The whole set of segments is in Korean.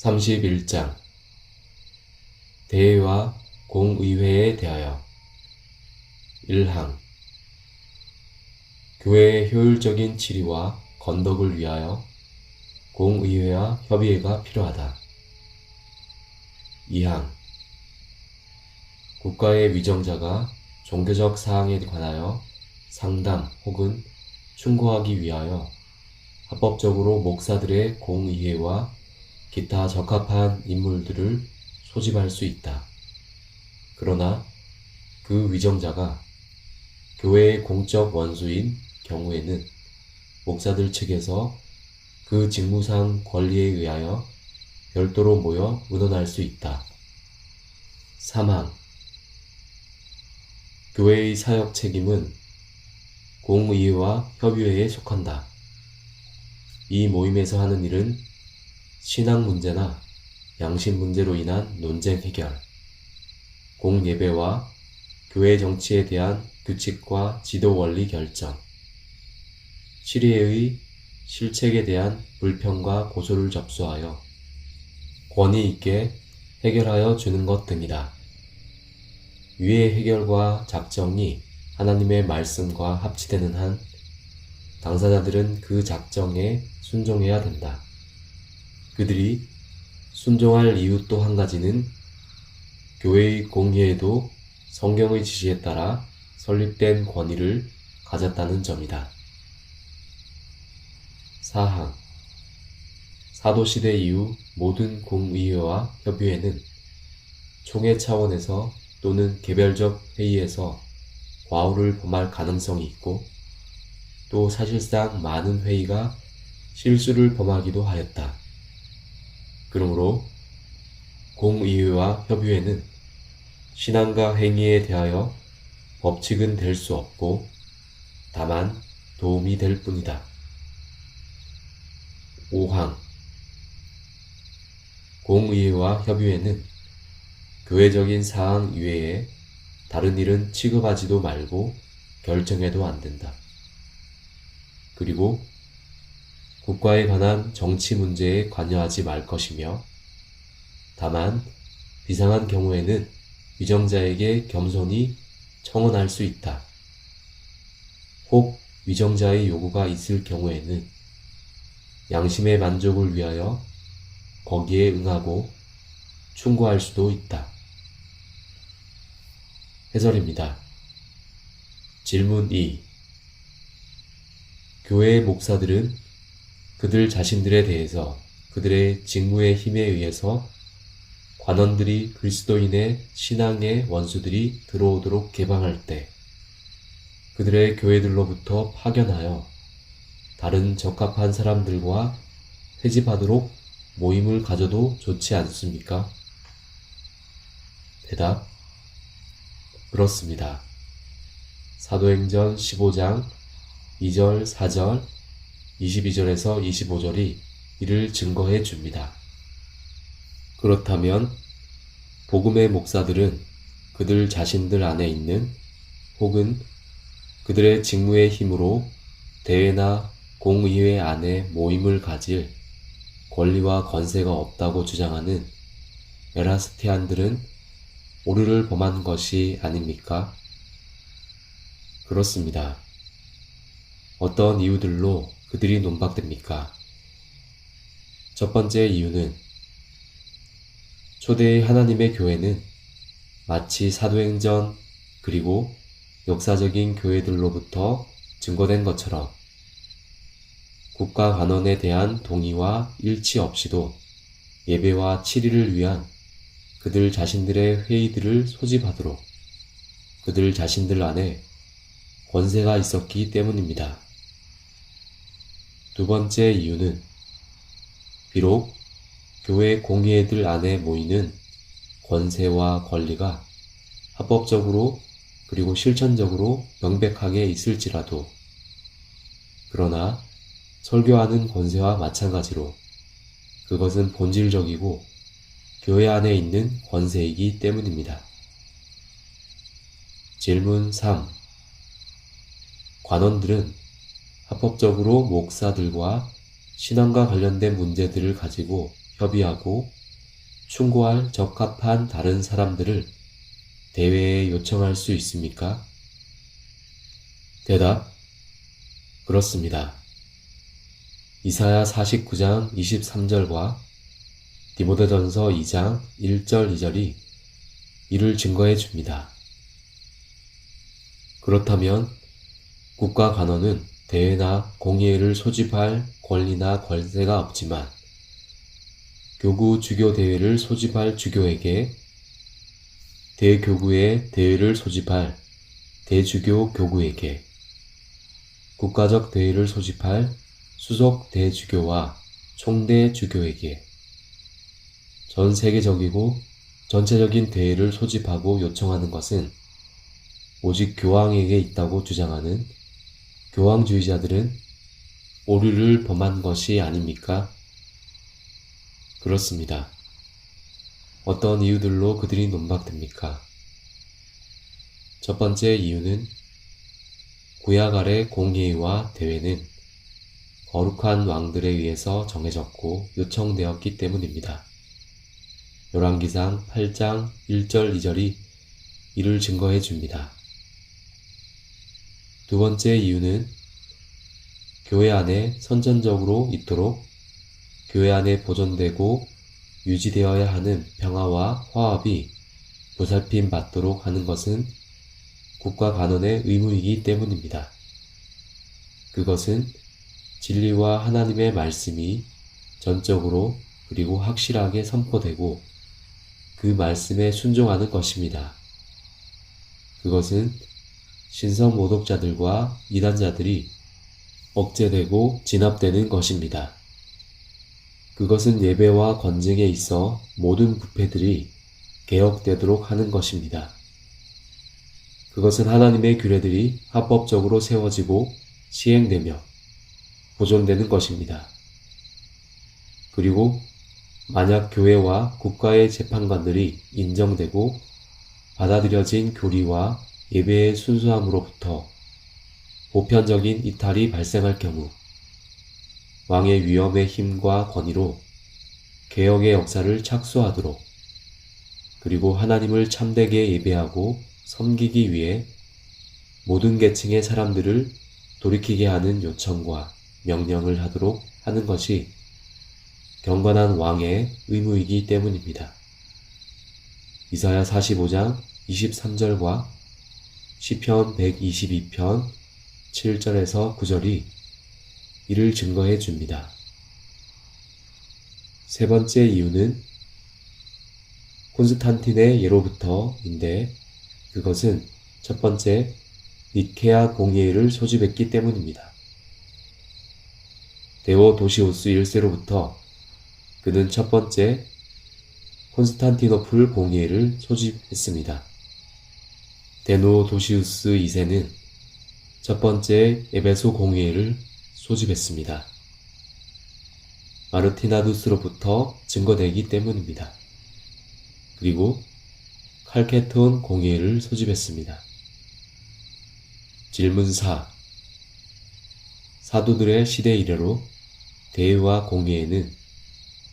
31장 대회와 공의회에 대하여 1항 교회의 효율적인 치리와 건덕을 위하여 공의회와 협의회가 필요하다. 2항 국가의 위정자가 종교적 사항에 관하여 상담 혹은 충고하기 위하여 합법적으로 목사들의 공의회와 기타 적합한 인물들을 소집할 수 있다. 그러나 그 위정자가 교회의 공적 원수인 경우에는 목사들 측에서 그 직무상 권리에 의하여 별도로 모여 의논할 수 있다. 3항 교회의 사역 책임은 공의회와 협의회에 속한다. 이 모임에서 하는 일은 신앙 문제나 양심 문제로 인한 논쟁 해결, 공예배와 교회 정치에 대한 규칙과 지도 원리 결정, 치리회의 실책에 대한 불평과 고소를 접수하여 권위 있게 해결하여 주는 것 등이다. 위의 해결과 작정이 하나님의 말씀과 합치되는 한 당사자들은 그 작정에 순종해야 된다. 그들이 순종할 이유 또 한 가지는 교회의 공의회도 성경의 지시에 따라 설립된 권위를 가졌다는 점이다. 4항 사도시대 이후 모든 공의회와 협의회는 총회 차원에서 또는 개별적 회의에서 과오를 범할 가능성이 있고 또 사실상 많은 회의가 실수를 범하기도 하였다. 그러므로 공의회와 협의회는 신앙과 행위에 대하여 법칙은 될 수 없고 다만 도움이 될 뿐이다. 5항 공의회와 협의회는 교회적인 사항 이외에 다른 일은 취급하지도 말고 결정해도 안 된다. 그리고 국가에 관한 정치 문제에 관여하지 말 것이며 다만 비상한 경우에는 위정자에게 겸손히 청원할 수 있다. 혹 위정자의 요구가 있을 경우에는 양심의 만족을 위하여 거기에 응하고 충고할 수도 있다. 해설입니다. 질문 2. 교회의 목사들은 그들 자신들에 대해서 그들의 직무의 힘에 의해서 관원들이 그리스도인의 신앙의 원수들이 들어오도록 개방할 때 그들의 교회들로부터 파견하여 다른 적합한 사람들과 회집하도록 모임을 가져도 좋지 않습니까? 대답: 그렇습니다. 사도행전 15장 2절, 4절, 22절에서 25절이 이를 증거해 줍니다. 그렇다면 복음의 목사들은 그들 자신들 안에 있는 혹은 그들의 직무의 힘으로 대회나 공의회 안에 모임을 가질 권리와 권세가 없다고 주장하는 에라스티안들은 오류를 범한 것이 아닙니까? 그렇습니다. 어떤 이유들로 그들이 논박됩니까? 첫 번째 이유는 초대의 하나님의 교회는 마치 사도행전 그리고 역사적인 교회들로부터 증거된 것처럼 국가 관원에 대한 동의와 일치 없이도 예배와 치리를 위한 그들 자신들의 회의들을 소집하도록 그들 자신들 안에 권세가 있었기 때문입니다. 두 번째 이유는 비록 교회 공의회들 안에 모이는 권세와 권리가 합법적으로 그리고 실천적으로 명백하게 있을지라도 그러나 설교하는 권세와 마찬가지로 그것은 본질적이고 교회 안에 있는 권세이기 때문입니다. 질문 3. 관원들은 합법적으로 목사들과 신앙과 관련된 문제들을 가지고 협의하고 충고할 적합한 다른 사람들을 대회에 요청할 수 있습니까? 대답: 그렇습니다. 이사야 49장 23절과 디모데전서 2장 1절 2절이 이를 증거해 줍니다. 그렇다면 국가 간원은 대회나 공예회를 소집할 권리나 권세가 없지만 교구 주교 대회를 소집할 주교에게, 대교구의 대회를 소집할 대주교 교구에게, 국가적 대회를 소집할 수석 대주교와 총대 주교에게, 전 세계적이고 전체적인 대회를 소집하고 요청하는 것은 오직 교황에게 있다고 주장하는 교황주의자들은 오류를 범한 것이 아닙니까? 그렇습니다. 어떤 이유들로 그들이 논박됩니까? 첫 번째 이유는 구약 아래 공예와 대회는 거룩한 왕들에 의해서 정해졌고 요청되었기 때문입니다. 열왕기상 8장 1절 2절이 이를 증거해 줍니다. 두 번째 이유는 교회 안에 선천적으로 있도록 교회 안에 보존되고 유지되어야 하는 평화와 화합이 보살핌 받도록 하는 것은 국가 간원의 의무이기 때문입니다. 그것은 진리와 하나님의 말씀이 전적으로 그리고 확실하게 선포되고 그 말씀에 순종하는 것입니다. 그것은 신성 모독자들과 이단자들이 억제되고 진압되는 것입니다. 그것은 예배와 건증에 있어 모든 부패들이 개혁되도록 하는 것입니다. 그것은 하나님의 규례들이 합법적으로 세워지고 시행되며 보존되는 것입니다. 그리고 만약 교회와 국가의 재판관들이 인정되고 받아들여진 교리와 예배의 순수함으로부터 보편적인 이탈이 발생할 경우 왕의 위엄의 힘과 권위로 개혁의 역사를 착수하도록, 그리고 하나님을 참되게 예배하고 섬기기 위해 모든 계층의 사람들을 돌이키게 하는 요청과 명령을 하도록 하는 것이 경건한 왕의 의무이기 때문입니다. 이사야 45장 23절과 시편 122편 7절에서 9절이 이를 증거해 줍니다. 세 번째 이유는 콘스탄틴의 예로부터인데 그것은 첫 번째 니케아 공예회를 소집했기 때문입니다. 데오도시우스 1세로부터 그는 첫 번째 콘스탄티노플 공예회를 소집했습니다. 데오도시우스 2세는 첫 번째 에베소 공예회를 소집했습니다. 마르티나두스로부터 증거되기 때문입니다. 그리고 칼케톤 공예회를 소집했습니다. 질문 4. 사도들의 시대 이래로 대회와 공예회는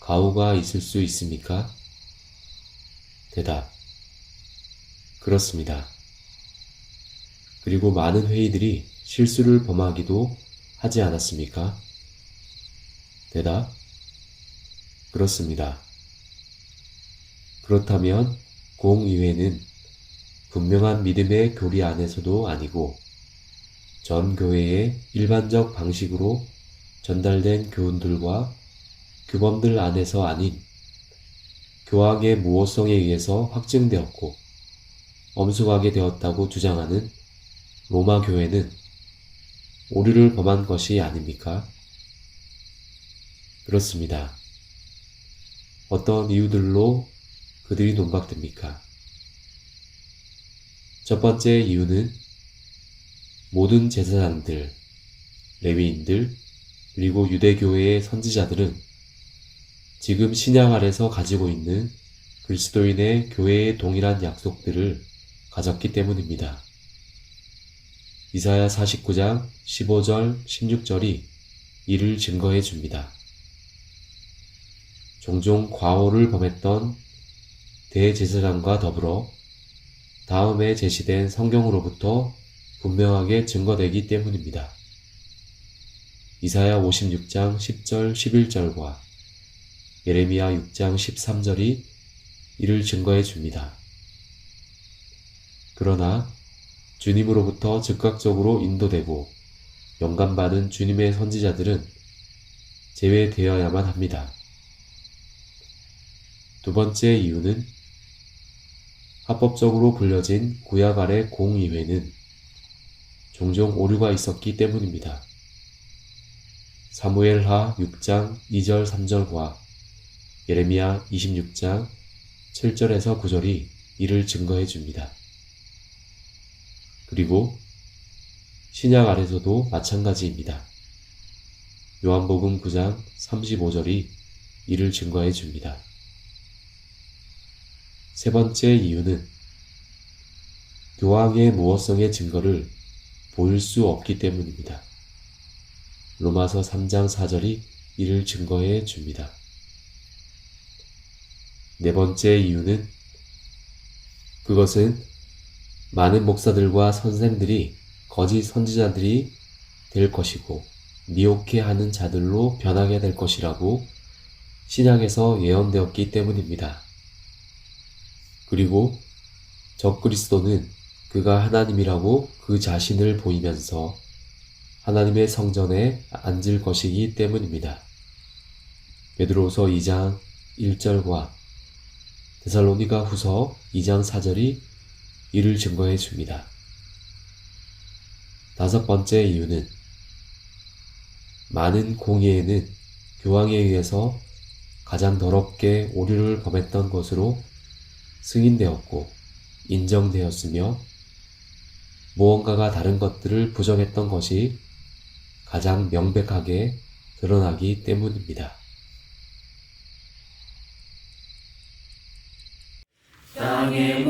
가후가 있을 수 있습니까? 대답: 그렇습니다. 그리고 많은 회의들이 실수를 범하기도 하지 않았습니까? 대답: 그렇습니다. 그렇다면 공의회는 분명한 믿음의 교리 안에서도 아니고 전 교회의 일반적 방식으로 전달된 교훈들과 규범들 안에서 아닌 교황의 무호성에 의해서 확증되었고 엄숙하게 되었다고 주장하는 로마 교회는 오류를 범한 것이 아닙니까? 그렇습니다. 어떤 이유들로 그들이 논박됩니까? 첫 번째 이유는 모든 제사장들, 레위인들, 그리고 유대교회의 선지자들은 지금 신약 아래서 가지고 있는 그리스도인의 교회의 동일한 약속들을 가졌기 때문입니다. 이사야 49장 15절, 16절이 이를 증거해 줍니다. 종종 과오를 범했던 대제사장과 더불어 다음에 제시된 성경으로부터 분명하게 증거되기 때문입니다. 이사야 56장 10절 11절과 예레미야 6장 13절이 이를 증거해 줍니다. 그러나 주님으로부터 즉각적으로 인도되고 영감받은 주님의 선지자들은 제외되어야만 합니다. 두 번째 이유는 합법적으로 불려진 구약 아래 공의회는 종종 오류가 있었기 때문입니다. 사무엘하 6장 2절 3절과 예레미야 26장 7절에서 9절이 이를 증거해 줍니다. 그리고 신약 아래서도 마찬가지입니다. 요한복음 9장 35절이 이를 증거해 줍니다. 세 번째 이유는 교황의 무엇성의 증거를 보일 수 없기 때문입니다. 로마서 3장 4절이 이를 증거해 줍니다. 네 번째 이유는 그것은 많은 목사들과 선생들이 거짓 선지자들이 될 것이고 미혹해하는 자들로 변하게 될 것이라고 신약에서 예언되었기 때문입니다. 그리고 적그리스도는 그가 하나님이라고 그 자신을 보이면서 하나님의 성전에 앉을 것이기 때문입니다. 베드로서 2장 1절과 데살로니가 후서 2장 4절이 이를 증거해 줍니다. 다섯 번째 이유는 많은 공예에는 교황에 의해서 가장 더럽게 오류를 범했던 것으로 승인되었고 인정되었으며 무언가가 다른 것들을 부정했던 것이 가장 명백하게 드러나기 때문입니다. 땅의